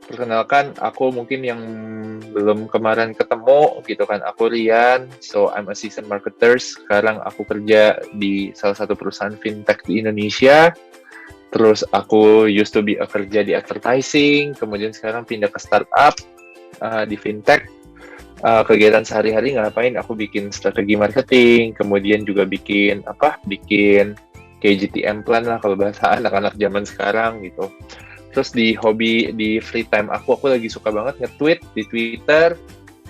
Perkenalkan, aku mungkin yang belum kemarin ketemu gitu kan, aku Rian, so I'm a seasoned marketer. Sekarang aku kerja di salah satu perusahaan fintech di Indonesia. Terus aku used to be kerja di advertising, kemudian sekarang pindah ke startup di fintech. Kegiatan sehari-hari ngapain? Aku bikin strategi marketing, kemudian juga bikin kayak GTM plan lah kalau bahasa anak-anak zaman sekarang gitu. Terus di free time aku lagi suka banget nge-tweet di Twitter,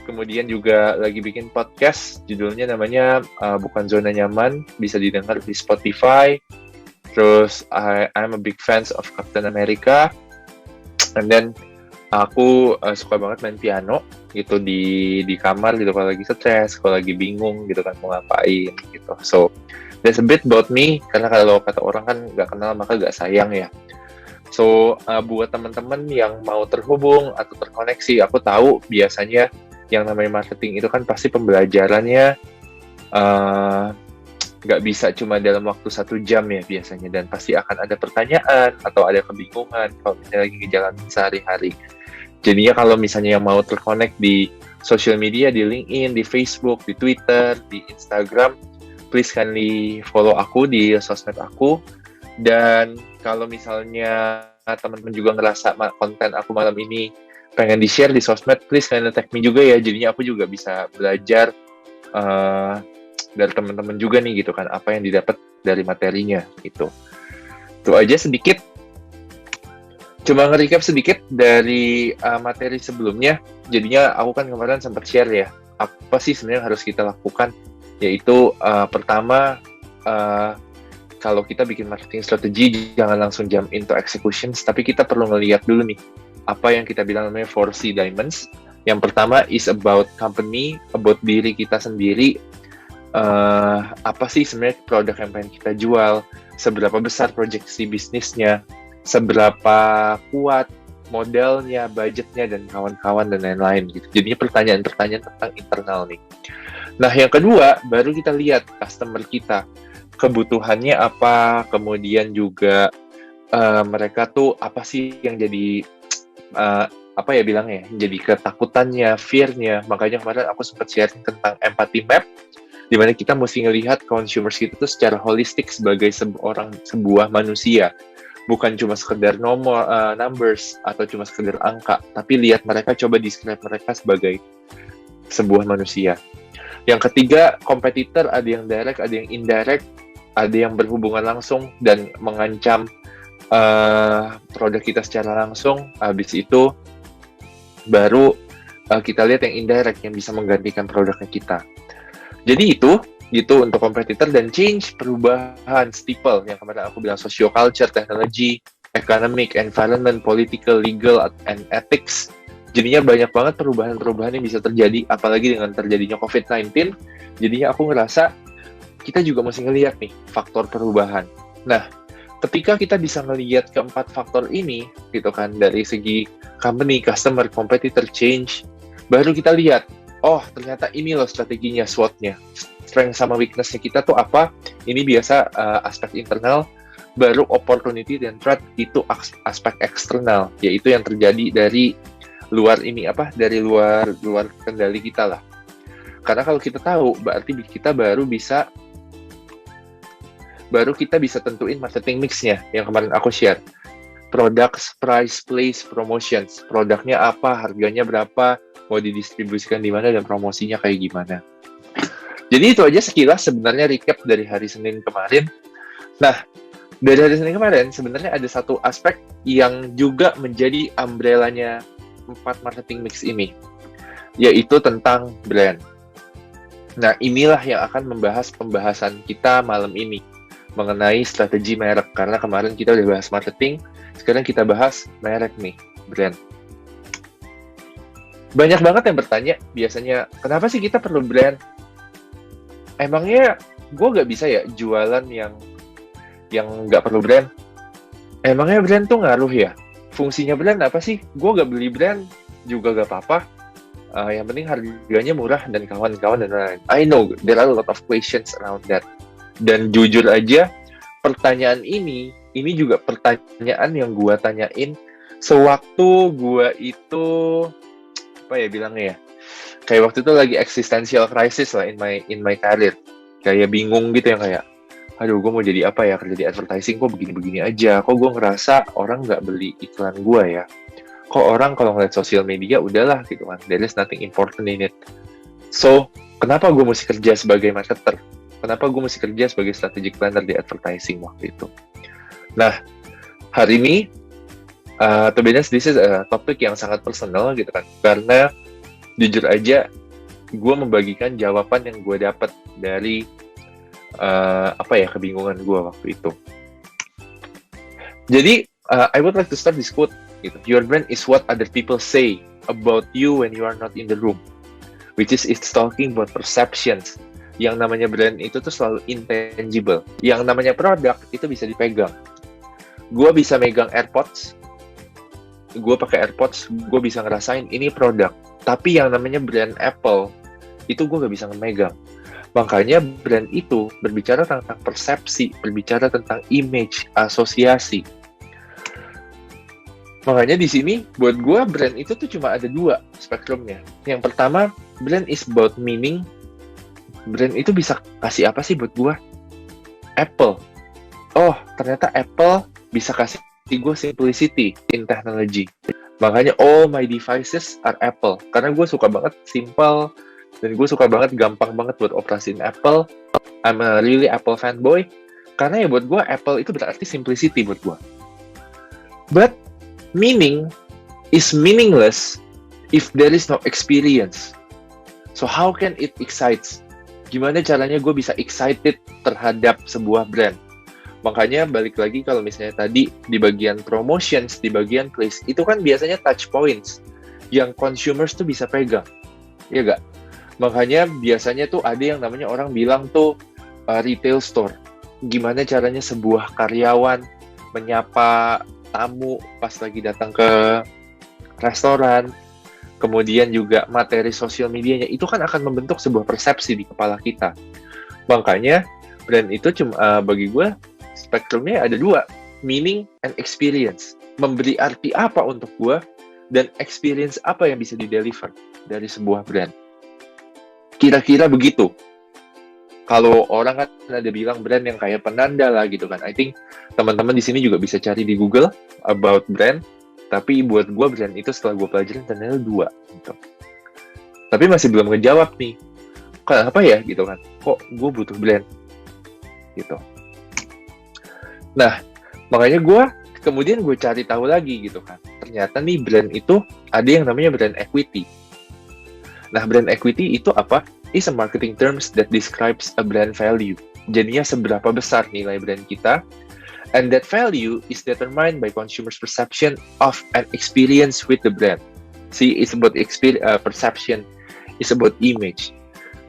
kemudian juga lagi bikin podcast, judulnya namanya Bukan Zona Nyaman, bisa didengar di Spotify. Terus I'm a big fans of Captain America, and then aku suka banget main piano gitu di kamar gitu kalau lagi stres, kalau lagi bingung gitu kan mau ngapain gitu. So that's a bit about me, karena kalau kata orang kan nggak kenal maka nggak sayang ya. So buat teman-teman yang mau terhubung atau terkoneksi, aku tahu biasanya yang namanya marketing itu kan pasti pembelajarannya nggak bisa cuma dalam waktu 1 jam ya biasanya, dan pasti akan ada pertanyaan atau ada kebingungan kalau misalnya lagi ngejalanin sehari-hari. Jadinya kalau misalnya yang mau terkonek di social media, di LinkedIn, di Facebook, di Twitter, di Instagram, please kindly follow aku di sosmed aku. Dan kalau misalnya teman-teman juga ngerasa konten aku malam ini pengen di-share di sosmed, please kindly tag me juga ya, jadinya aku juga bisa belajar dari teman-teman juga nih gitu kan, apa yang didapat dari materinya gitu. Itu aja sedikit. Cuma nge-recap sedikit dari materi sebelumnya. Jadinya aku kan kemarin sempat share ya, apa sih sebenarnya harus kita lakukan. Yaitu pertama, kalau kita bikin marketing strategi, jangan langsung jump into executions, tapi kita perlu ngeliat dulu nih, apa yang kita bilang namanya 4C Diamonds. Yang pertama is about company, about diri kita sendiri. Apa sih sebenarnya produk yang pengen kita jual, seberapa besar proyeksi bisnisnya, seberapa kuat modelnya, budgetnya, dan kawan-kawan, dan lain-lain gitu. Jadinya pertanyaan-pertanyaan tentang internal nih. Nah, yang kedua, baru kita lihat customer kita, kebutuhannya apa, kemudian juga mereka tuh apa sih yang jadi apa ya bilangnya, jadi ketakutannya, fear-nya. Makanya kemarin aku sempat sharing tentang empathy map, di mana kita mesti ngelihat consumers kita tuh secara holistik sebagai sebuah manusia, bukan cuma sekedar numbers atau cuma sekedar angka, tapi lihat mereka, coba describe mereka sebagai sebuah manusia. Yang ketiga, kompetitor, ada yang direct, ada yang indirect, ada yang berhubungan langsung dan mengancam produk kita secara langsung. Habis itu baru kita lihat yang indirect, yang bisa menggantikan produknya kita. Jadi itu gitu untuk kompetitor. Dan change, perubahan, steeple yang kemarin aku bilang, socioculture, technology, economic, environment, political, legal, and ethics. Jadinya banyak banget perubahan-perubahan yang bisa terjadi, apalagi dengan terjadinya COVID-19. Jadinya aku ngerasa kita juga mesti ngelihat nih faktor perubahan. Nah, ketika kita bisa ngelihat keempat faktor ini gitu kan, dari segi company, customer, competitor, change, baru kita lihat, oh ternyata ini loh strateginya, SWOT-nya, strength sama weakness-nya kita tuh apa. Ini biasa aspek internal. Baru opportunity dan threat itu aspek eksternal, yaitu yang terjadi dari luar ini, dari luar kendali kita lah. Karena kalau kita tahu, berarti kita baru kita bisa tentuin marketing mix-nya yang kemarin aku share. Products, price, place, promotions. Produknya apa, harganya berapa, mau didistribusikan di mana, dan promosinya kayak gimana. Jadi itu aja sekilas sebenarnya recap dari hari Senin kemarin. Nah, dari hari Senin kemarin sebenarnya ada satu aspek yang juga menjadi umbrella-nya 4 marketing mix ini, yaitu tentang brand. Nah, inilah yang akan membahas pembahasan kita malam ini mengenai strategi merek. Karena kemarin kita udah bahas marketing, sekarang kita bahas merek nih, brand. Banyak banget yang bertanya biasanya, kenapa sih kita perlu brand? Emangnya gue gak bisa ya jualan yang gak perlu brand? Emangnya brand tuh ngaruh ya? Fungsinya brand apa sih? Gue gak beli brand juga gak apa-apa. Yang penting harganya murah dan kawan-kawan dan lain-lain. I know there are a lot of questions around that. Dan jujur aja, pertanyaan ini juga pertanyaan yang gue tanyain Sewaktu gue itu, apa ya bilangnya ya, kayak waktu itu lagi existential crisis lah in my career. Kayak bingung gitu yang kayak, aduh gue mau jadi apa ya, kerja di advertising kok begini-begini aja, kok gue ngerasa orang nggak beli iklan gue ya, kok orang kalau ngeliat sosial media udahlah gitu kan, there is nothing important in it. So, kenapa gue mesti kerja sebagai marketer? Kenapa gue mesti kerja sebagai strategic planner di advertising waktu itu? Nah, hari ini, to be honest, this is a topik yang sangat personal gitu kan, karena jujur aja, gue membagikan jawaban yang gue dapat dari kebingungan gue waktu itu. Jadi, I would like to start this quote. Gitu. Your brand is what other people say about you when you are not in the room, which is it's talking about perceptions. Yang namanya brand itu tuh selalu intangible. Yang namanya produk itu bisa dipegang. Gue bisa megang AirPods, gue pakai AirPods, gue bisa ngerasain ini produk. Tapi yang namanya brand Apple itu gue gak bisa megang. Makanya brand itu berbicara tentang persepsi, berbicara tentang image, asosiasi. Makanya di sini buat gue brand itu tuh cuma ada dua spektrumnya. Yang pertama, brand is about meaning. Brand itu bisa kasih apa sih buat gue? Apple. Oh, ternyata Apple bisa kasih gue simplicity in technology. Makanya all my devices are Apple. Karena gue suka banget simple, dan gue suka banget gampang banget buat operasiin Apple. I'm a really Apple fanboy. Karena ya buat gue Apple itu berarti simplicity buat gue. But meaning is meaningless if there is no experience. So how can it excites? Gimana caranya gue bisa excited terhadap sebuah brand? Makanya balik lagi kalau misalnya tadi di bagian promotions, di bagian place, itu kan biasanya touch points yang consumers tuh bisa pegang. Iya gak? Makanya biasanya tuh ada yang namanya orang bilang tuh retail store. Gimana caranya sebuah karyawan menyapa tamu pas lagi datang ke restoran, kemudian juga materi sosial medianya, itu kan akan membentuk sebuah persepsi di kepala kita. Makanya brand itu cuma bagi gue spektrumnya ada dua, meaning and experience. Memberi arti apa untuk gue, dan experience apa yang bisa di-deliver dari sebuah brand. Kira-kira begitu. Kalau orang kan ada bilang brand yang kayak penanda lah gitu kan. I think teman-teman di sini juga bisa cari di Google about brand. Tapi buat gue brand itu setelah gue pelajarin ternyata dua. Gitu. Tapi masih belum ngejawab nih. Kenapa ya gitu kan? Kok gue butuh brand? Gitu. Nah, makanya kemudian gue cari tahu lagi gitu kan. Ternyata nih brand itu ada yang namanya brand equity. Nah, brand equity itu apa? Is a marketing terms that describes a brand value. Jadinya seberapa besar nilai brand kita, and that value is determined by consumers' perception of an experience with the brand. See, it's about perception, it's about image.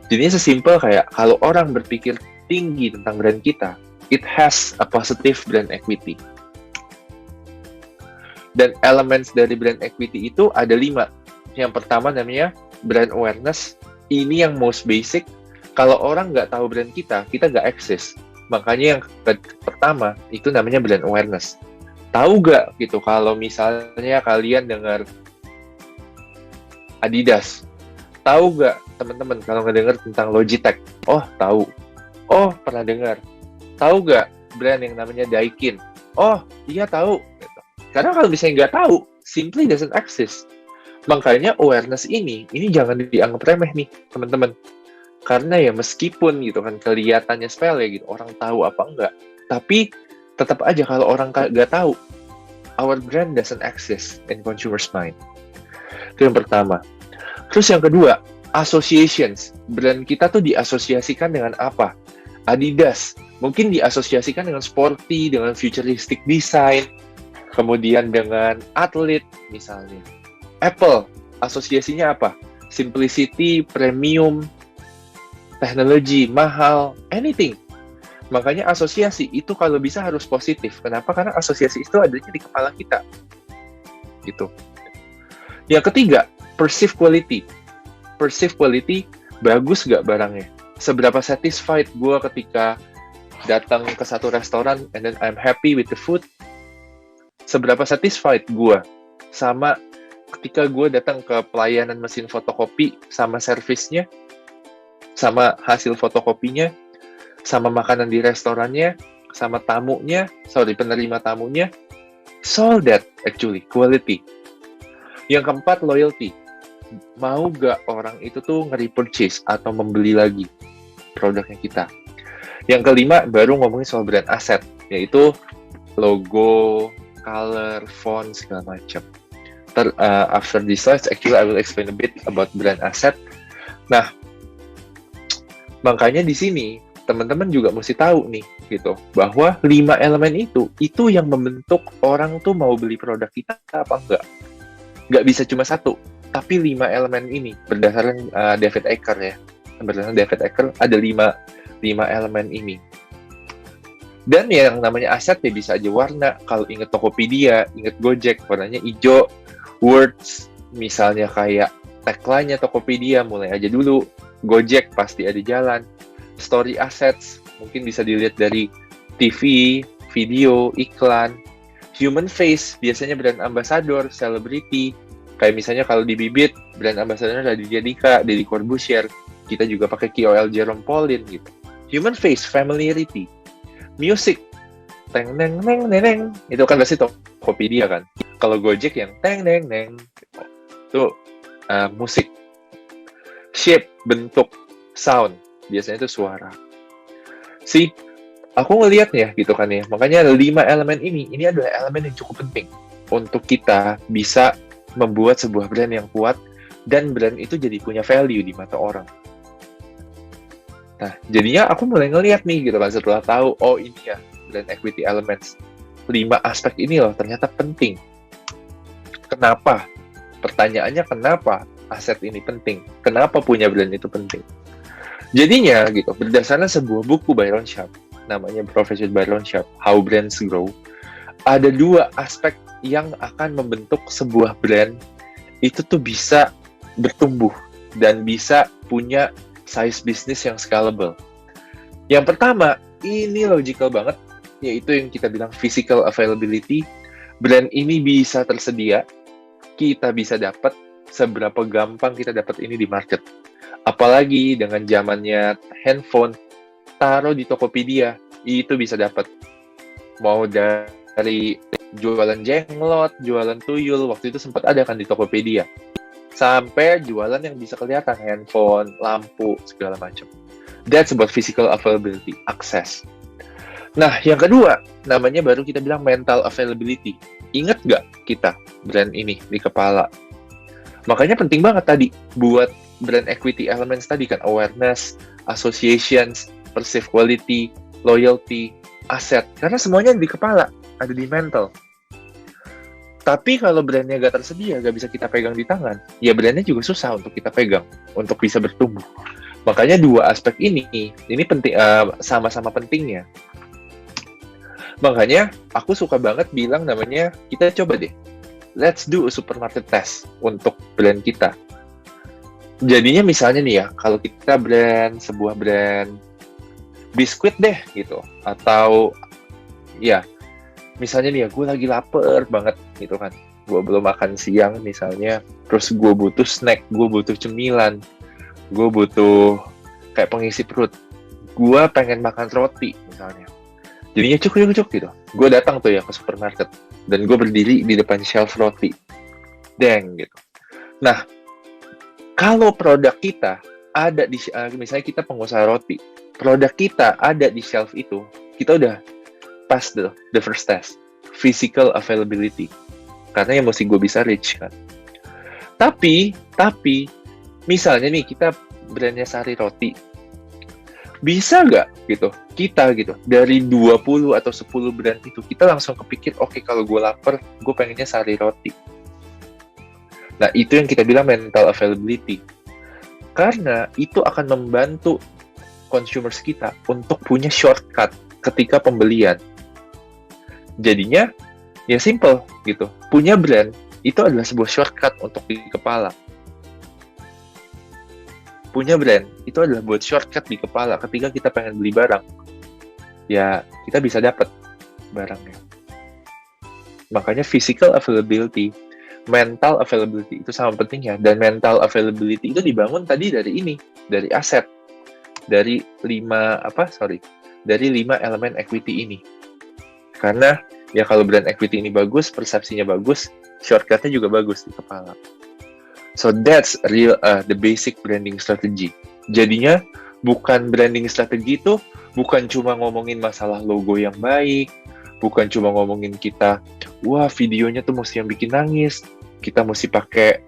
Jadinya sesimpel kayak kalau orang berpikir tinggi tentang brand kita, it has a positive brand equity. Dan elements dari brand equity itu ada 5. Yang pertama namanya brand awareness. Ini yang most basic. Kalau orang nggak tahu brand kita nggak eksis. Makanya yang pertama itu namanya brand awareness. Tahu nggak gitu kalau misalnya kalian dengar Adidas? Tahu nggak teman-teman kalau ngedengar tentang Logitech? Oh, tahu. Oh, pernah dengar. Tahu nggak brand yang namanya Daikin? Oh, iya tahu. Karena kalau misalnya nggak tahu, simply doesn't exist. Makanya awareness ini jangan dianggap remeh nih, teman-teman. Karena ya meskipun gitu kan kelihatannya sepele gitu, orang tahu apa enggak, tapi tetap aja kalau orang nggak tahu, our brand doesn't exist in consumers' mind. Itu yang pertama. Terus yang kedua, associations. Brand kita tuh diasosiasikan dengan apa? Adidas, mungkin diasosiasikan dengan sporty, dengan futuristic design, kemudian dengan atlet misalnya. Apple, asosiasinya apa? Simplicity, premium, teknologi, mahal, anything. Makanya asosiasi itu kalau bisa harus positif. Kenapa? Karena asosiasi itu adanya di kepala kita. Gitu. Yang ketiga, perceived quality. Perceived quality, bagus nggak barangnya? Seberapa satisfied gue ketika datang ke satu restoran and then I'm happy with the food? Seberapa satisfied gue sama ketika gue datang ke pelayanan mesin fotokopi, sama servisnya, sama hasil fotokopinya, sama makanan di restorannya, sama penerima tamunya. So that actually quality. Yang keempat, loyalty. Mau gak orang itu tuh nge-repurchase atau membeli lagi produknya kita. Yang kelima, baru ngomongin soal brand asset, yaitu logo, color, font, segala macam. After this slide, actually I will explain a bit about brand asset. Nah, makanya di sini teman-teman juga mesti tahu nih, gitu, bahwa 5 elemen itu yang membentuk orang tuh mau beli produk kita apa enggak. Nggak bisa cuma satu, tapi 5 elemen ini berdasarkan David Ecker ya. Berdasarkan David Ecker ada 5 elemen ini. Dan yang namanya aset ya bisa aja warna. Kalau inget Tokopedia, inget Gojek, warnanya hijau. Words, misalnya kayak tagline-nya Tokopedia, mulai aja dulu. Gojek pasti ada jalan. Story assets, mungkin bisa dilihat dari TV, video, iklan. Human face, biasanya brand ambassador, celebrity. Kayak misalnya kalau di Bibit, brand ambassador ada Raditya Dika, Deddy Corbuzier. Kita juga pakai KOL Jerome Pauline gitu. Human face, familiarity. Music, teng neng neng neng, itu kan pasti Tokopedia kan. Kalau Gojek yang teng neng neng, itu musik. Shape, bentuk, sound, biasanya itu suara. See, aku ngelihat ya gitu kan ya. Makanya 5 elemen ini adalah elemen yang cukup penting untuk kita bisa membuat sebuah brand yang kuat dan brand itu jadi punya value di mata orang. Nah, jadinya aku mulai ngelihat nih gitu kan setelah tahu, oh ini ya brand equity elements. 5 aspek ini loh ternyata penting. Kenapa? Pertanyaannya kenapa aset ini penting? Kenapa punya brand itu penting? Jadinya gitu, berdasarkan sebuah buku Byron Sharp, namanya Professor Byron Sharp, How Brands Grow, ada 2 aspek yang akan membentuk sebuah brand itu tuh bisa bertumbuh dan bisa punya size bisnis yang scalable. Yang pertama, ini logical banget, yaitu yang kita bilang physical availability. Brand ini bisa tersedia, kita bisa dapat, seberapa gampang kita dapat ini di market. Apalagi dengan zamannya handphone, taruh di Tokopedia, itu bisa dapat. Mau dari jualan jenglot, jualan tuyul, waktu itu sempat ada kan di Tokopedia. Sampai jualan yang bisa kelihatan, handphone, lampu, segala macam. That's about physical availability, akses. Nah, yang kedua, namanya baru kita bilang mental availability. Ingat nggak kita brand ini di kepala? Makanya penting banget tadi buat brand equity elements tadi kan, awareness, associations, perceived quality, loyalty, asset. Karena semuanya di kepala, ada di mental. Tapi kalau brandnya nggak tersedia, nggak bisa kita pegang di tangan, ya brandnya juga susah untuk kita pegang, untuk bisa bertumbuh. Makanya 2 aspek ini penting, sama-sama pentingnya. Makanya aku suka banget bilang namanya, kita coba deh, let's do a supermarket test untuk brand kita. Jadinya misalnya nih ya, kalau kita sebuah brand biskuit deh gitu, atau ya misalnya nih ya, gue lagi lapar banget gitu kan, gue belum makan siang misalnya, terus gue butuh snack, gue butuh cemilan, gue butuh kayak pengisi perut, gue pengen makan roti misalnya. Jadinya cuk gitu. Gue datang tuh ya ke supermarket dan gue berdiri di depan shelf roti, deng gitu. Nah, kalau produk kita ada di, misalnya kita pengusaha roti, produk kita ada di shelf itu, kita udah pass the first test, physical availability. Karena yang mesti gue bisa reach kan. Tapi misalnya nih kita brandnya Sari Roti, bisa nggak gitu kita gitu dari 20 atau 10 brand itu kita langsung kepikir, oke, kalau gue lapar gue pengennya Sari Roti. Nah, itu yang kita bilang mental availability, karena itu akan membantu consumers kita untuk punya shortcut ketika pembelian. Jadinya ya simple gitu, punya brand itu adalah sebuah shortcut untuk di kepala. Punya brand itu adalah buat shortcut di kepala ketika kita pengen beli barang, ya kita bisa dapat barangnya. Makanya physical availability mental availability itu sama pentingnya. Dan mental availability itu dibangun tadi dari aset, dari 5 elemen equity ini. Karena ya kalau brand equity ini bagus, persepsinya bagus, shortcutnya juga bagus di kepala. So that's the basic branding strategy. Jadinya bukan branding strategi itu bukan cuma ngomongin masalah logo yang baik, bukan cuma ngomongin kita, wah videonya tuh mesti yang bikin nangis, kita mesti pakai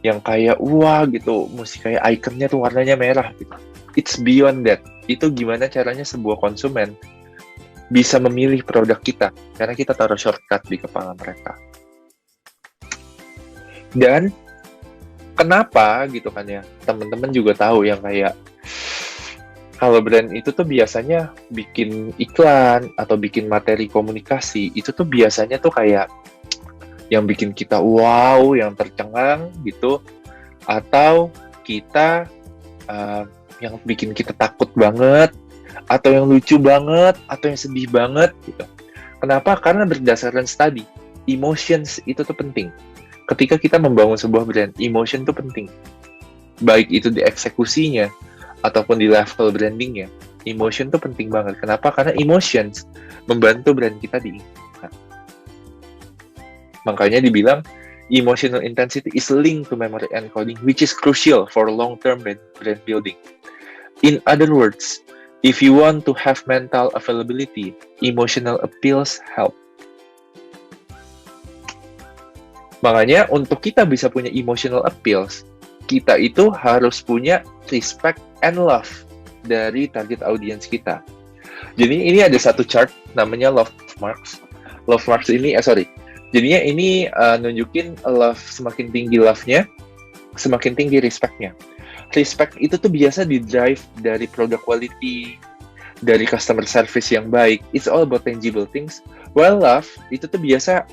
yang kayak wah gitu, mesti kayak ikonnya tuh warnanya merah gitu. It's beyond that. Itu gimana caranya sebuah konsumen bisa memilih produk kita karena kita taruh shortcut di kepala mereka. Dan kenapa gitu kan ya, teman-teman juga tahu yang kayak kalau brand itu tuh biasanya bikin iklan atau bikin materi komunikasi, itu tuh biasanya tuh kayak yang bikin kita wow, yang tercengang gitu, atau kita yang bikin kita takut banget, atau yang lucu banget, atau yang sedih banget gitu. Kenapa? Karena berdasarkan study, emotions itu tuh penting. Ketika kita membangun sebuah brand, emotion tuh penting. Baik itu di eksekusinya, ataupun di level brandingnya, emotion tuh penting banget. Kenapa? Karena emotions membantu brand kita diingat. Makanya dibilang, emotional intensity is linked to memory encoding, which is crucial for long-term brand building. In other words, if you want to have mental availability, emotional appeals help. Makanya untuk kita bisa punya emotional appeals, kita itu harus punya respect and love dari target audience kita. Jadi ini ada satu chart namanya Love Marks. Love Marks ini, jadinya ini nunjukin love, semakin tinggi love-nya, semakin tinggi respect-nya. Respect itu tuh biasa di-drive dari product quality, dari customer service yang baik. It's all about tangible things. While love itu tuh biasa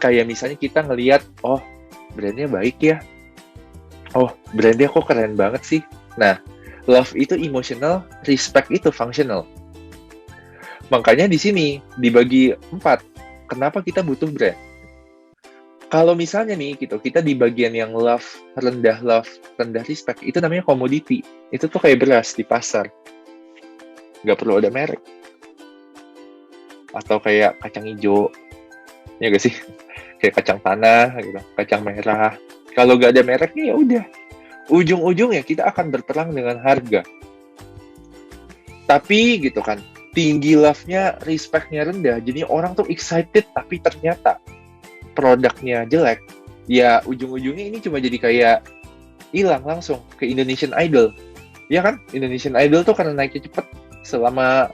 kayak misalnya kita ngelihat, oh brandnya baik ya, oh brandnya kok keren banget sih. Nah, love itu emotional, respect itu functional. Makanya di sini dibagi 4. Kenapa kita butuh brand? Kalau misalnya nih gitu, kita di bagian yang love, rendah respect, itu namanya commodity. Itu tuh kayak beras di pasar. Nggak perlu ada merek. Atau kayak kacang hijau. Ya nggak sih? Kayak kacang tanah, gitu, kacang merah. Kalau nggak ada mereknya ya udah. Ujung-ujungnya kita akan berperang dengan harga. Tapi gitu kan, tinggi love-nya, respect-nya rendah. Jadi orang tuh excited, tapi ternyata produknya jelek. Ya ujung-ujungnya ini cuma jadi kayak hilang langsung ke Indonesian Idol. Ya kan? Indonesian Idol tuh karena naiknya cepet selama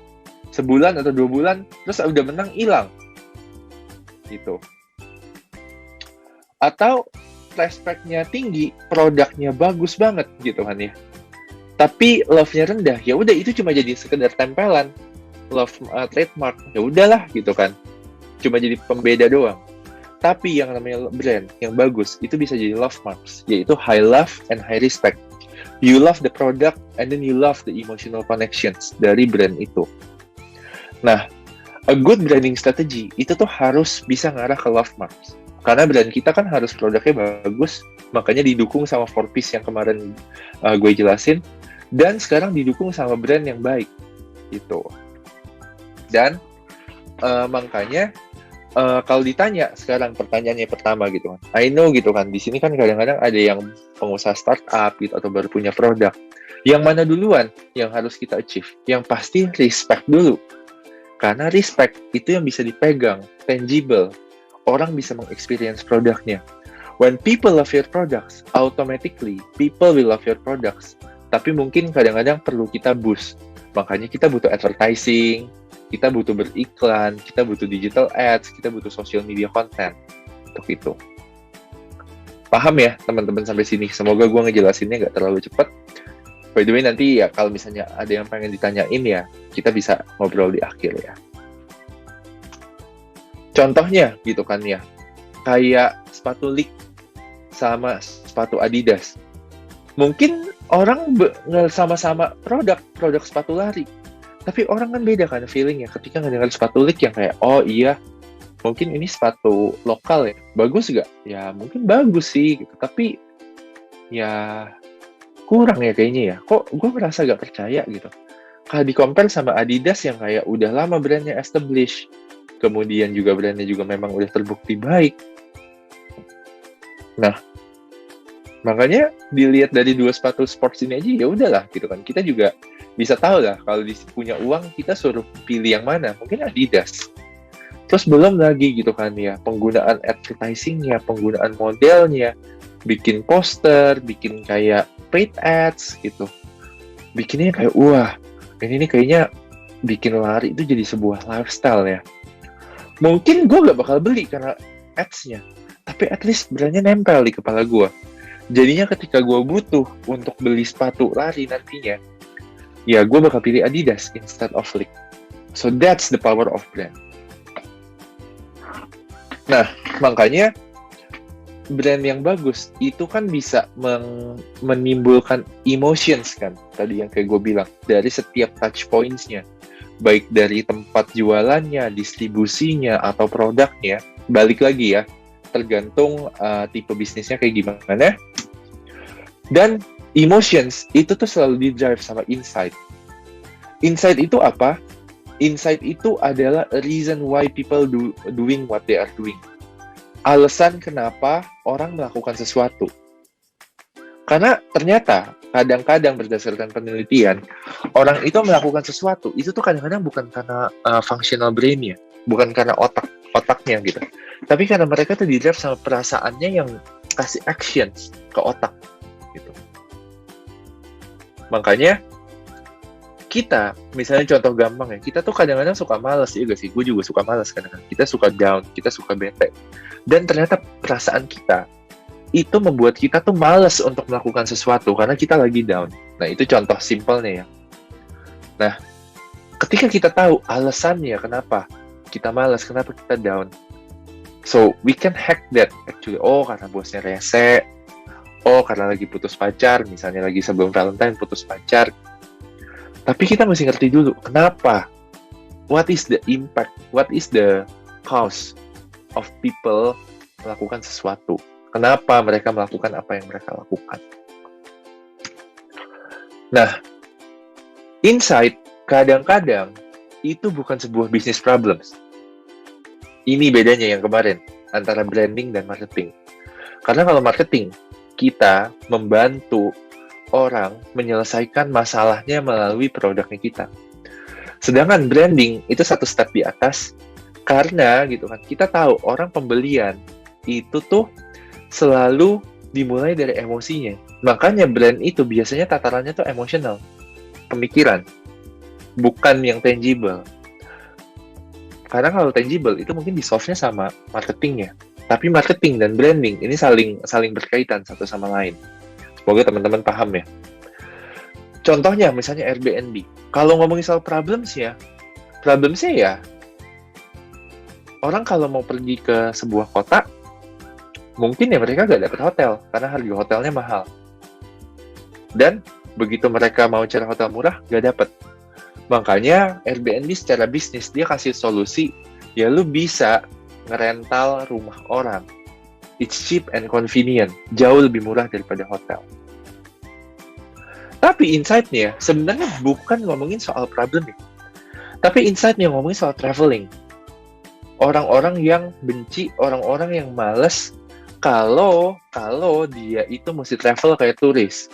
sebulan atau 2 bulan, terus udah menang hilang. Gitu. Atau respect-nya tinggi, produknya bagus banget gitu kan ya. Tapi love-nya rendah, ya udah itu cuma jadi sekedar tempelan. Love trademark, ya udahlah gitu kan. Cuma jadi pembeda doang. Tapi yang namanya brand yang bagus itu bisa jadi love marks, yaitu high love and high respect. You love the product and then you love the emotional connections dari brand itu. Nah, a good branding strategy itu tuh harus bisa ngarah ke love marks. Karena brand kita kan harus produknya bagus, makanya didukung sama 4Ps yang kemarin gue jelasin, dan sekarang didukung sama brand yang baik, gitu. Dan makanya kalau ditanya sekarang pertanyaannya pertama gitu kan, I know gitu kan, di sini kan kadang-kadang ada yang pengusaha startup gitu atau baru punya produk. Yang mana duluan yang harus kita achieve? Yang pasti respect dulu, karena respect itu yang bisa dipegang, tangible. Orang bisa mengexperience produknya. When people love your products, automatically people will love your products. Tapi mungkin kadang-kadang perlu kita boost. Makanya kita butuh advertising, kita butuh beriklan, kita butuh digital ads, kita butuh social media content. Untuk itu. Paham ya teman-teman sampai sini? Semoga gue ngejelasinnya nggak terlalu cepat. By the way, nanti ya kalau misalnya ada yang pengen ditanyain ya, kita bisa ngobrol di akhir ya. Contohnya gitu kan ya, kayak sepatu Lik sama sepatu Adidas. Mungkin orang sama-sama produk sepatu lari. Tapi orang kan beda kan feelingnya ketika ngedengar sepatu Lik yang kayak, oh iya, mungkin ini sepatu lokal ya, bagus gak? Ya mungkin bagus sih gitu, tapi ya kurang ya kayaknya ya. Kok gue merasa gak percaya gitu. Kalau di-compare sama Adidas yang kayak udah lama brandnya established, kemudian juga brandnya juga memang udah terbukti baik. Nah, makanya dilihat dari dua sepatu sports ini aja ya udahlah gitu kan. Kita juga bisa tahu lah kalau punya uang kita suruh pilih yang mana. Mungkin Adidas. Terus belum lagi gitu kan ya, penggunaan advertising-nya, penggunaan modelnya, bikin poster, bikin kayak paid ads gitu. Bikinnya kayak wah, ini nih kayaknya bikin lari itu jadi sebuah lifestyle ya. Mungkin gue gak bakal beli karena ads-nya, tapi at least brandnya nempel di kepala gue. Jadinya ketika gue butuh untuk beli sepatu lari nantinya, ya gue bakal pilih Adidas instead of Flick. So that's the power of brand. Nah, makanya brand yang bagus itu kan bisa menimbulkan emotions kan, tadi yang kayak gue bilang, dari setiap touch points-nya. Baik dari tempat jualannya, distribusinya, atau produknya, balik lagi ya, tergantung tipe bisnisnya kayak gimana. Dan emotions itu tuh selalu di-drive sama insight. Insight itu apa? Insight itu adalah a reason why people doing what they are doing. Alasan kenapa orang melakukan sesuatu. Karena ternyata kadang-kadang berdasarkan penelitian, orang itu melakukan sesuatu, itu tuh kadang-kadang bukan karena functional brain-nya, bukan karena otaknya gitu. Tapi karena mereka tuh di-drive sama perasaannya yang kasih actions ke otak gitu. Makanya kita, misalnya contoh gampang ya, kita tuh kadang-kadang suka malas, ya gak sih? Gue juga suka malas kadang-kadang. Kita suka down, kita suka bete. Dan ternyata perasaan kita itu membuat kita tuh malas untuk melakukan sesuatu karena kita lagi down. Nah, itu contoh simpelnya ya. Nah, ketika kita tahu alasannya kenapa kita malas, kenapa kita down, so we can hack that actually. Oh, karena bosnya rese. Oh, karena lagi putus pacar, misalnya lagi sebelum Valentine putus pacar. Tapi kita mesti ngerti dulu, kenapa? What is the impact? What is the cause of people melakukan sesuatu? Kenapa mereka melakukan apa yang mereka lakukan? Nah, insight kadang-kadang itu bukan sebuah business problems. Ini bedanya yang kemarin, antara branding dan marketing. Karena kalau marketing, kita membantu orang menyelesaikan masalahnya melalui produknya kita. Sedangkan branding itu satu step di atas, karena gitu kan, kita tahu orang pembelian itu tuh selalu dimulai dari emosinya. Makanya brand itu biasanya tatarannya tuh emosional, pemikiran, bukan yang tangible. Karena kalau tangible itu mungkin di-solve-nya sama marketingnya. Tapi marketing dan branding ini saling berkaitan satu sama lain. Semoga teman-teman paham ya. Contohnya misalnya Airbnb. Kalau ngomongin soal problemsnya ya orang kalau mau pergi ke sebuah kota, mungkin ya mereka gak dapet hotel karena harga hotelnya mahal. Dan begitu mereka mau cari hotel murah, gak dapet. Makanya Airbnb secara bisnis dia kasih solusi, ya lu bisa ngerental rumah orang. It's cheap and convenient, jauh lebih murah daripada hotel. Tapi insight-nya sebenarnya bukan ngomongin soal problem ya. Tapi insight-nya ngomongin soal traveling. Orang-orang yang benci, orang-orang yang males kalau dia itu mesti travel kayak turis.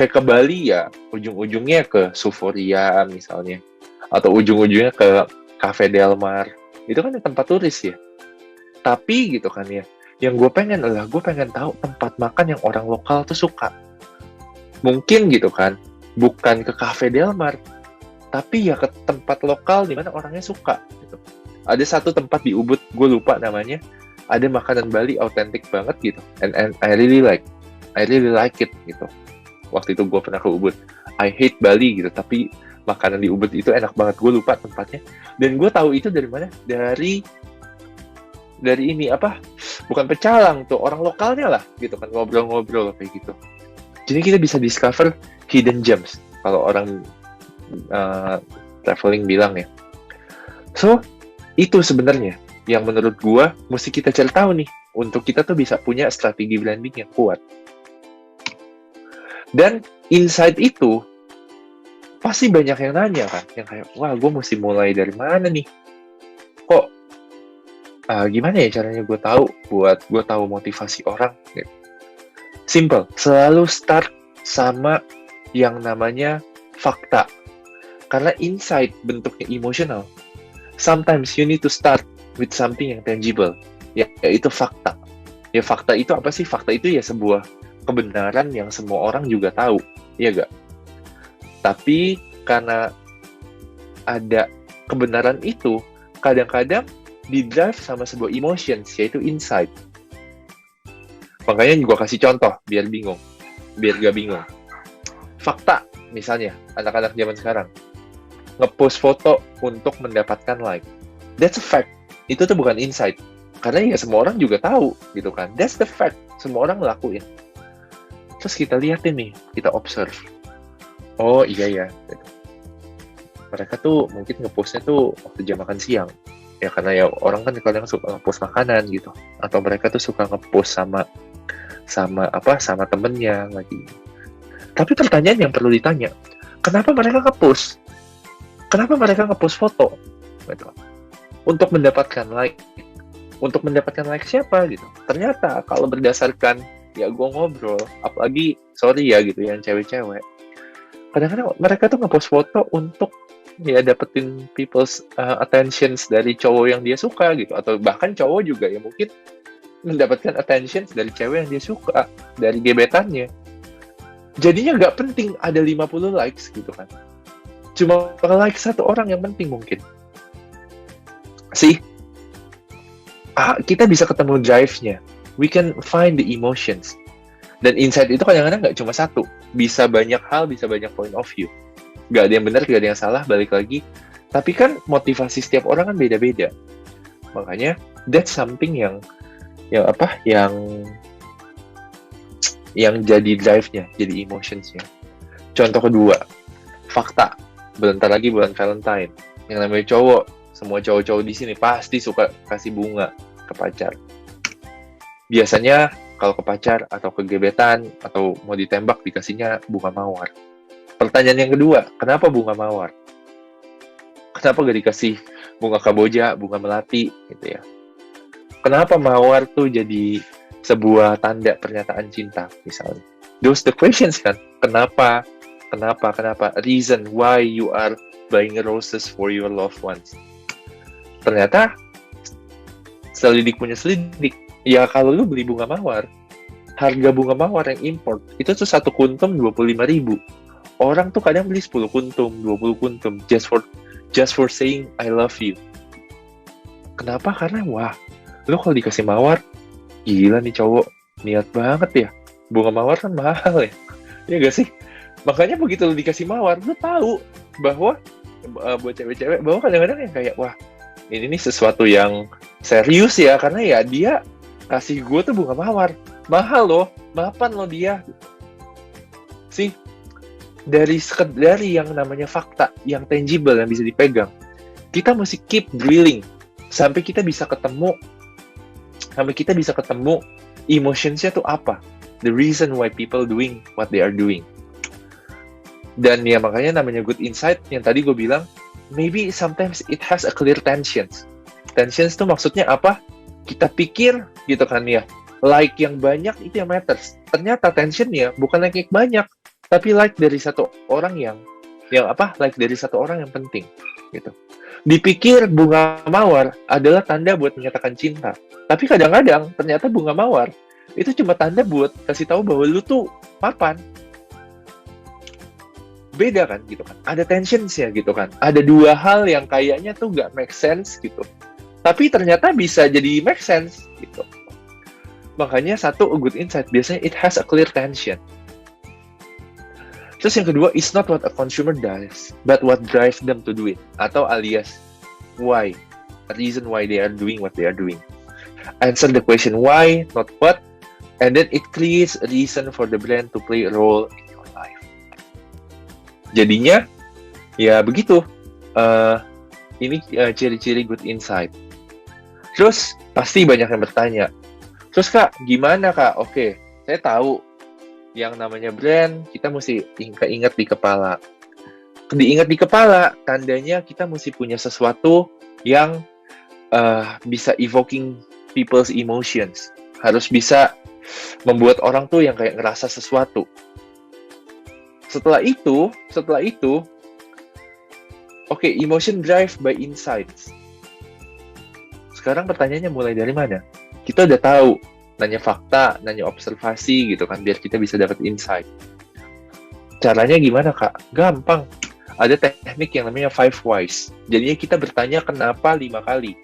Kayak ke Bali ya, ujung-ujungnya ke Suforia misalnya. Atau ujung-ujungnya ke Cafe Del Mar. Itu kan tempat turis ya. Tapi gitu kan ya, yang gue pengen tahu tempat makan yang orang lokal tuh suka. Mungkin gitu kan, bukan ke Cafe Del Mar, tapi ya ke tempat lokal di mana orangnya suka. Gitu. Ada satu tempat di Ubud, gue lupa namanya, ada makanan Bali autentik banget gitu, and I really like it gitu. Waktu itu gue pernah ke Ubud, I hate Bali gitu, tapi makanan di Ubud itu enak banget, gue lupa tempatnya. Dan gue tahu itu dari mana? Dari ini apa? Bukan pecalang tuh, orang lokalnya lah gitu kan, ngobrol-ngobrol kayak gitu. Jadi kita bisa discover hidden gems kalau orang traveling bilang ya. So itu sebenarnya yang menurut gua mesti kita cari tahu nih untuk kita tuh bisa punya strategi branding yang kuat. Dan insight itu pasti banyak yang nanya kan, yang kayak, wah gue mesti mulai dari mana nih? Kok gimana ya caranya gue tahu motivasi orang? Gitu. Simple, selalu start sama yang namanya fakta. Karena insight bentuknya emotional. Sometimes you need to start with something yang tangible, yaitu fakta. Ya fakta itu apa sih? Fakta itu ya sebuah kebenaran yang semua orang juga tahu, iya gak? Tapi karena ada kebenaran itu, kadang-kadang di-drive sama sebuah emotions, yaitu insight. Makanya gue kasih contoh, biar gak bingung. Fakta, misalnya, anak-anak zaman sekarang, nge-post foto untuk mendapatkan like. That's a fact. Itu tuh bukan insight. Karena ya semua orang juga tahu, gitu kan. That's the fact. Semua orang ngelakuin. Terus kita liatin nih, kita observe. Oh iya ya, mereka tuh mungkin nge-postnya tuh waktu jam makan siang. Ya karena ya orang kan kadang suka nge-post makanan gitu. Atau mereka tuh suka nge-post sama temennya lagi. Tapi pertanyaan yang perlu ditanya, kenapa mereka nge-post? Kenapa mereka nge-post foto? Gitu. Untuk mendapatkan like. Untuk mendapatkan like siapa gitu. Ternyata kalau berdasarkan ya gue ngobrol, apalagi sorry ya gitu yang cewek-cewek, kadang-kadang mereka tuh nge-post foto untuk ya dapetin people's attentions dari cowok yang dia suka gitu, atau bahkan cowok juga ya mungkin mendapatkan attentions dari cewek yang dia suka, dari gebetannya. Jadinya nggak penting ada 50 likes gitu kan, cuma like satu orang yang penting mungkin sih. Kita bisa ketemu drive-nya, we can find the emotions. Dan insight itu kadang-kadang nggak cuma satu, bisa banyak hal, bisa banyak point of view. Nggak ada yang benar, nggak ada yang salah, balik lagi. Tapi kan motivasi setiap orang kan beda-beda. Makanya that's something yang jadi drive-nya, jadi emotions-nya. Contoh kedua, fakta. Bentar lagi bulan Valentine. Yang namanya cowok, semua cowok-cowok di sini pasti suka kasih bunga ke pacar. Biasanya kalau ke pacar atau ke gebetan atau mau ditembak dikasihnya bunga mawar. Pertanyaan yang kedua, kenapa bunga mawar? Kenapa gak dikasih bunga kamboja, bunga melati gitu ya? Kenapa mawar tuh jadi sebuah tanda pernyataan cinta misalnya? Those the questions kan. Kenapa? Reason why you are buying roses for your loved ones. Ternyata selidik punya selidik. Ya kalau lu beli bunga mawar, harga bunga mawar yang import itu tuh 1 kuntum 25.000. Orang tuh kadang beli 10 kuntum, 20 kuntum just for saying I love you. Kenapa? Karena wah, lu kalau dikasih mawar, gila nih cowok, niat banget ya. Bunga mawar kan mahal ya. Iya gak sih? Makanya begitu lu dikasih mawar, lu tahu bahwa buat cewek-cewek bahwa kadang-kadang yang kayak wah, ini nih sesuatu yang serius ya, karena ya dia kasih gue tuh bunga mawar. Mahal loh, mapan loh dia. Sih, dari yang namanya fakta, yang tangible, yang bisa dipegang, kita mesti keep drilling, sampai kita bisa ketemu emotionsnya tuh apa. The reason why people doing what they are doing. Dan ya makanya namanya good insight, yang tadi gue bilang, maybe sometimes it has a clear tensions. Tensions tuh maksudnya apa? Kita pikir gitu kan ya, like yang banyak itu yang matters. Ternyata tensionnya bukan like yang banyak, tapi like dari satu orang like dari satu orang yang penting gitu. Dipikir bunga mawar adalah tanda buat menyatakan cinta, tapi kadang-kadang ternyata bunga mawar itu cuma tanda buat kasih tahu bahwa lu tuh mapan. Beda kan gitu kan, ada tensionsnya gitu kan, ada dua hal yang kayaknya tuh gak make sense gitu, tapi ternyata bisa jadi make sense gitu. Makanya satu, a good insight biasanya it has a clear tension. Terus yang kedua, it's not what a consumer does, but what drives them to do it, atau alias why, a reason why they are doing what they are doing. Answer the question why, not what, and then it creates a reason for the brand to play a role in your life. Jadinya, ya begitu. Ini ciri-ciri good insight. Terus pasti banyak yang bertanya, terus Kak, gimana Kak? Oke, saya tahu yang namanya brand, kita mesti ingat di kepala. Diingat di kepala, tandanya kita mesti punya sesuatu yang bisa evoking people's emotions. Harus bisa membuat orang tuh yang kayak ngerasa sesuatu. Setelah itu, oke, emotion drive by insights. Sekarang pertanyaannya mulai dari mana? Kita udah tahu, nanya fakta, nanya observasi gitu kan, biar kita bisa dapat insight. Caranya gimana Kak? Gampang. Ada teknik yang namanya 5 whys. Jadinya kita bertanya kenapa 5 kali.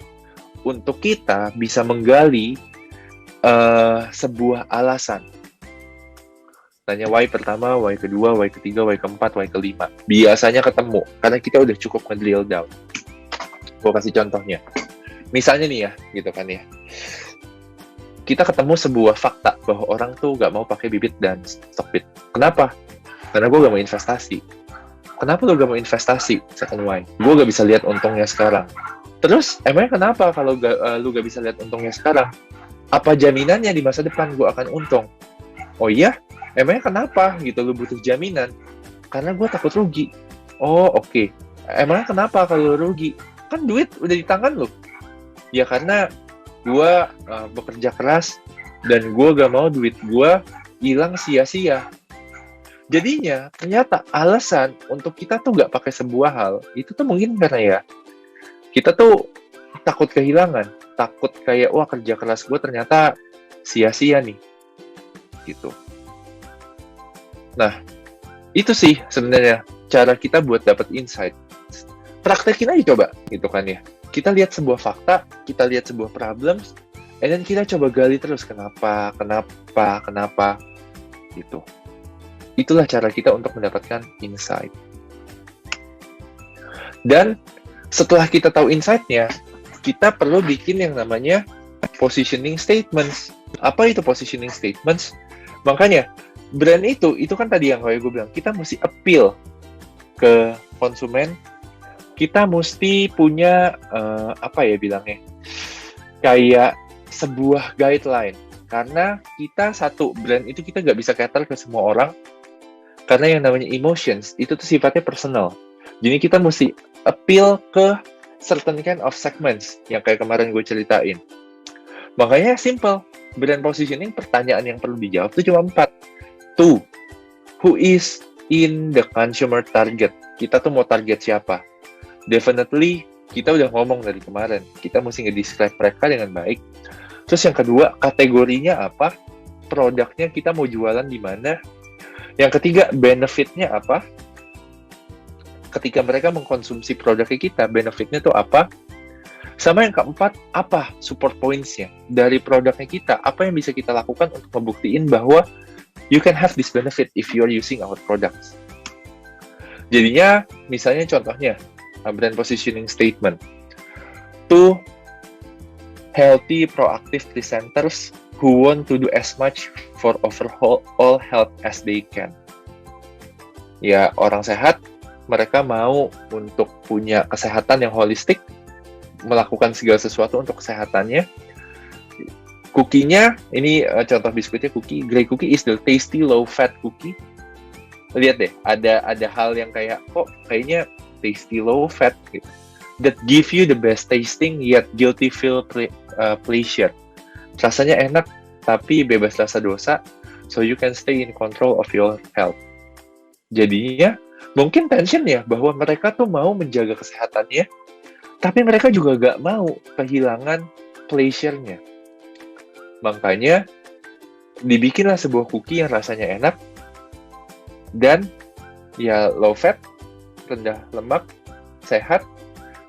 Untuk kita bisa menggali sebuah alasan. Tanya why pertama, why kedua, why ketiga, why keempat, why kelima. Biasanya ketemu, karena kita udah cukup nge-drill down. Gue kasih contohnya. Misalnya nih ya, gitu kan ya. Kita ketemu sebuah fakta bahwa orang tuh gak mau pakai bibit dan Stockbit. Kenapa? Karena gue gak mau investasi. Kenapa lo gak mau investasi? Second why. Gue gak bisa lihat untungnya sekarang. Terus, emangnya kenapa kalau lu gak bisa lihat untungnya sekarang? Apa jaminannya di masa depan gue akan untung? Oh iya? Emangnya kenapa gitu lu butuh jaminan? Karena gue takut rugi. Oh oke. Emangnya kenapa kalau rugi? Kan duit udah di tangan lu. Ya karena gue bekerja keras dan gue gak mau duit gue hilang sia-sia. Jadinya ternyata alasan untuk kita tuh gak pakai sebuah hal itu tuh mungkin karena ya kita tuh takut kehilangan, takut kayak wah kerja keras gue ternyata sia-sia nih, gitu. Nah itu sih sebenarnya cara kita buat dapat insight. Praktekin aja coba, gitu kan ya. Kita lihat sebuah fakta, kita lihat sebuah problems, and then kita coba gali terus kenapa, gitu. Itulah cara kita untuk mendapatkan insight. Dan setelah kita tahu insight-nya, kita perlu bikin yang namanya positioning statements. Apa itu positioning statements? Makanya, brand itu kan tadi yang kayak gue bilang, kita mesti appeal ke konsumen, kita mesti punya, kayak sebuah guideline. Karena kita satu brand itu kita nggak bisa cater ke semua orang, karena yang namanya emotions, itu tuh sifatnya personal. Jadi kita mesti appeal ke certain kind of segments, yang kayak kemarin gue ceritain. Makanya simple, brand positioning, pertanyaan yang perlu dijawab itu cuma 4. 2, who is in the consumer target? Kita tuh mau target siapa? Definitely, kita udah ngomong dari kemarin, kita mesti nge-describe mereka dengan baik. Terus yang kedua, kategorinya apa? Produknya kita mau jualan di mana? Yang ketiga, benefitnya apa? Ketika mereka mengkonsumsi produknya kita, benefitnya tuh apa? Sama yang keempat, apa support points-nya? Dari produknya kita, apa yang bisa kita lakukan untuk membuktiin bahwa you can have this benefit if you are using our products. Jadinya, misalnya contohnya, brand positioning statement. 2 healthy, proactive presenters who want to do as much for overall health as they can. Ya, orang sehat, mereka mau untuk punya kesehatan yang holistik, melakukan segala sesuatu untuk kesehatannya. Cookie-nya, ini contoh biskuitnya cookie. Grey cookie is the tasty low-fat cookie. Lihat deh, ada hal yang kayak, kok kayaknya tasty low-fat gitu. That give you the best tasting yet guilty feel pleasure. Rasanya enak, tapi bebas rasa dosa, so you can stay in control of your health. Jadinya, mungkin tension ya, bahwa mereka tuh mau menjaga kesehatannya, tapi mereka juga gak mau kehilangan pleasure-nya. Makanya, dibikinlah sebuah cookie yang rasanya enak, dan ya low fat, rendah lemak, sehat,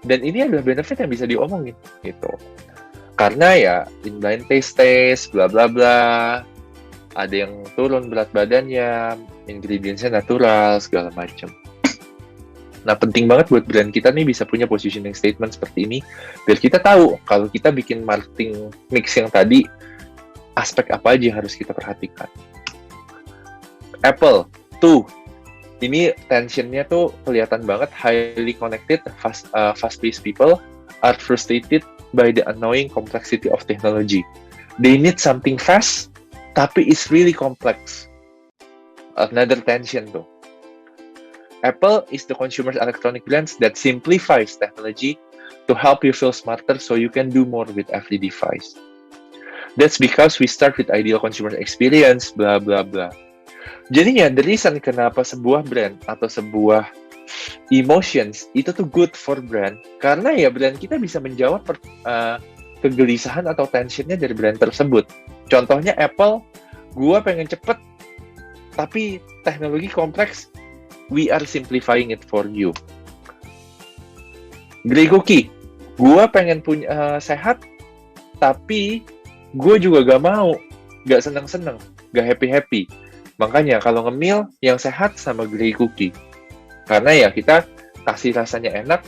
dan ini adalah benefit yang bisa diomongin, gitu. Karena ya, inline taste test, bla bla bla, ada yang turun berat badannya, ingredients-nya natural, segala macam. Nah, penting banget buat brand kita nih bisa punya positioning statement seperti ini, biar kita tahu kalau kita bikin marketing mix yang tadi, aspek apa aja yang harus kita perhatikan. Apple, 2. Ini tensionnya tuh kelihatan banget, highly connected, fast-paced people are frustrated by the annoying complexity of technology. They need something fast, tapi it's really complex. Another tension tuh. Apple is the consumer electronic brands that simplifies technology to help you feel smarter so you can do more with every device. That's because we start with ideal consumer experience, blah blah blah. Jadinya, the reason kenapa sebuah brand atau sebuah emotions itu tuh good for brand, karena ya brand kita bisa menjawab kegelisahan atau tensionnya dari brand tersebut. Contohnya Apple, gua pengen cepet, tapi teknologi kompleks, we are simplifying it for you. Grey Cookie, gua pengen punya sehat, tapi gue juga gak mau, gak seneng-seneng, gak happy-happy. Makanya kalau ngemil yang sehat sama Grey Cookie. Karena ya kita kasih rasanya enak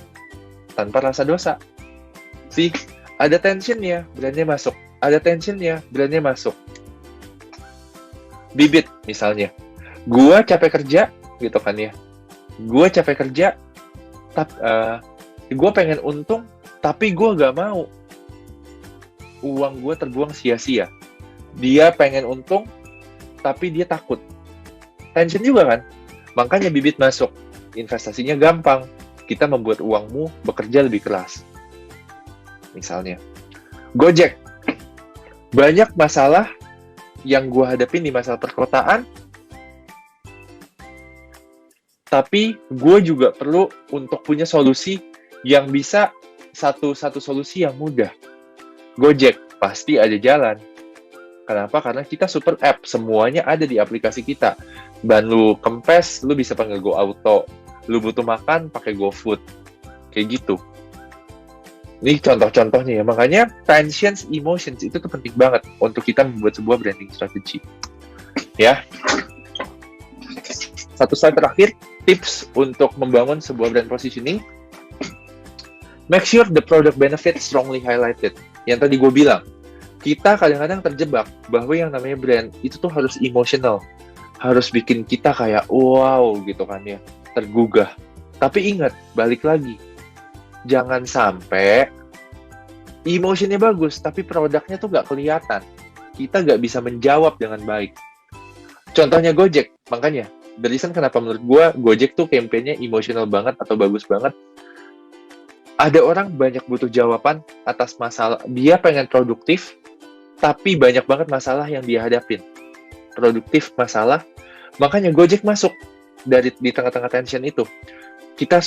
tanpa rasa dosa. See, ada tensionnya, brandnya masuk. Ada tensionnya, brandnya masuk. Bibit misalnya. Gua capek kerja, gitu kan ya. Gua capek kerja, gue pengen untung, tapi gue gak mau uang gue terbuang sia-sia. Dia pengen untung, tapi dia takut. Tension juga kan? Makanya bibit masuk. Investasinya gampang. Kita membuat uangmu bekerja lebih keras. Misalnya. Gojek. Banyak masalah yang gue hadapin di masalah perkotaan, tapi gue juga perlu untuk punya solusi yang bisa satu solusi yang mudah. Gojek, pasti ada jalan. Kenapa? Karena kita super app, semuanya ada di aplikasi kita. Ban lu kempes, lu bisa panggil Go Auto. Lu butuh makan, pakai GoFood. Kayak gitu. Ini contoh-contohnya ya. Makanya tensions, emotions itu tuh penting banget untuk kita membuat sebuah branding strategy. Ya. Satu slide terakhir, tips untuk membangun sebuah brand positioning. Make sure the product benefit strongly highlighted. Yang tadi gue bilang, kita kadang-kadang terjebak bahwa yang namanya brand itu tuh harus emotional. Harus bikin kita kayak wow gitu kan ya, tergugah. Tapi ingat, balik lagi. Jangan sampai emotionnya bagus, tapi produknya tuh gak kelihatan. Kita gak bisa menjawab dengan baik. Contohnya Gojek, makanya the reason kenapa menurut gue Gojek tuh campaign-nya emotional banget atau bagus banget. Ada orang banyak butuh jawaban atas masalah. Dia pengen produktif, tapi banyak banget masalah yang dia hadapin. Produktif, masalah. Makanya Gojek masuk di tengah-tengah tension itu. Kita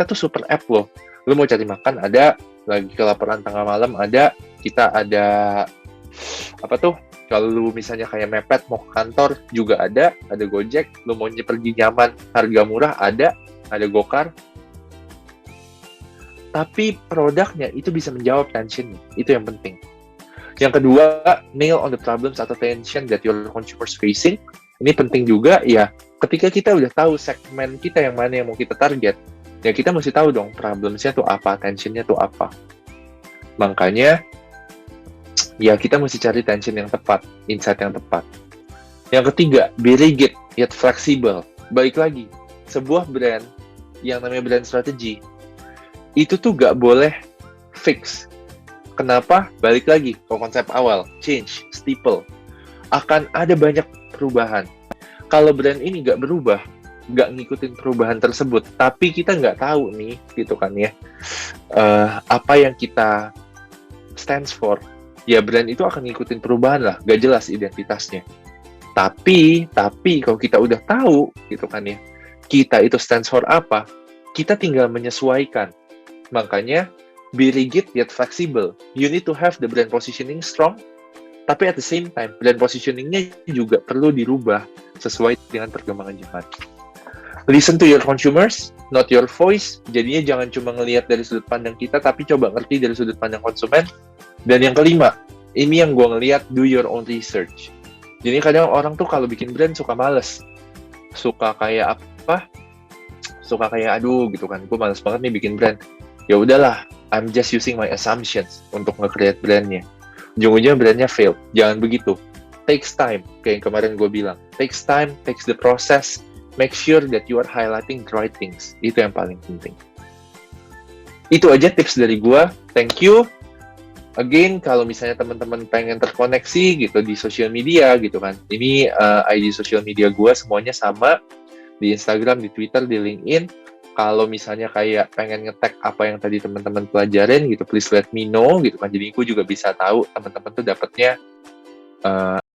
tuh super app loh. Lu mau cari makan ada, lagi kelaparan tengah malam ada, kita ada apa tuh? Kalau lu misalnya kayak mepet mau ke kantor juga ada Gojek. Lu mau pergi nyaman, harga murah ada Gokar. Tapi produknya itu bisa menjawab tension. Itu yang penting. Yang kedua, nail on the problems atau tension that your consumers facing. Ini penting juga ya, ketika kita udah tahu segmen kita yang mana yang mau kita target, ya kita mesti tahu dong problemsnya tuh apa, tensionnya tuh apa. Makanya, ya kita mesti cari tension yang tepat, insight yang tepat. Yang ketiga, be rigid yet flexible. Baik lagi, sebuah brand yang namanya brand strategy, itu tuh gak boleh fix. Kenapa? Balik lagi ke konsep awal, change, steeple. Akan ada banyak perubahan. Kalau brand ini gak berubah, gak ngikutin perubahan tersebut, tapi kita gak tahu nih, gitu kan ya, apa yang kita stands for, ya brand itu akan ngikutin perubahan lah, gak jelas identitasnya. Tapi kalau kita udah tahu, gitu kan ya, kita itu stands for apa, kita tinggal menyesuaikan. Makanya, be rigid yet flexible. You need to have the brand positioning strong, tapi at the same time, brand positioning-nya juga perlu dirubah sesuai dengan perkembangan zaman. Listen to your consumers, not your voice. Jadinya jangan cuma ngelihat dari sudut pandang kita, tapi coba ngerti dari sudut pandang konsumen. Dan yang kelima, ini yang gue ngelihat, do your own research. Jadi kadang orang tuh kalau bikin brand suka males. Suka kayak apa? Suka kayak, aduh gitu kan, gue males banget nih bikin brand. Ya udahlah, I'm just using my assumptions untuk nge-create brandnya. Ujung-ujungnya brandnya fail. Jangan begitu. Takes time, kayak yang kemarin gue bilang. Takes time, takes the process. Make sure that you are highlighting the right things. Itu yang paling penting. Itu aja tips dari gue. Thank you. Again, kalau misalnya teman-teman pengen terkoneksi gitu di sosial media gitu kan, ini ID sosial media gue semuanya sama di Instagram, di Twitter, di LinkedIn. Kalau misalnya kayak pengen nge-tag apa yang tadi teman-teman pelajarin gitu, please let me know gitu kan. Jadi gue juga bisa tahu teman-teman tuh dapatnya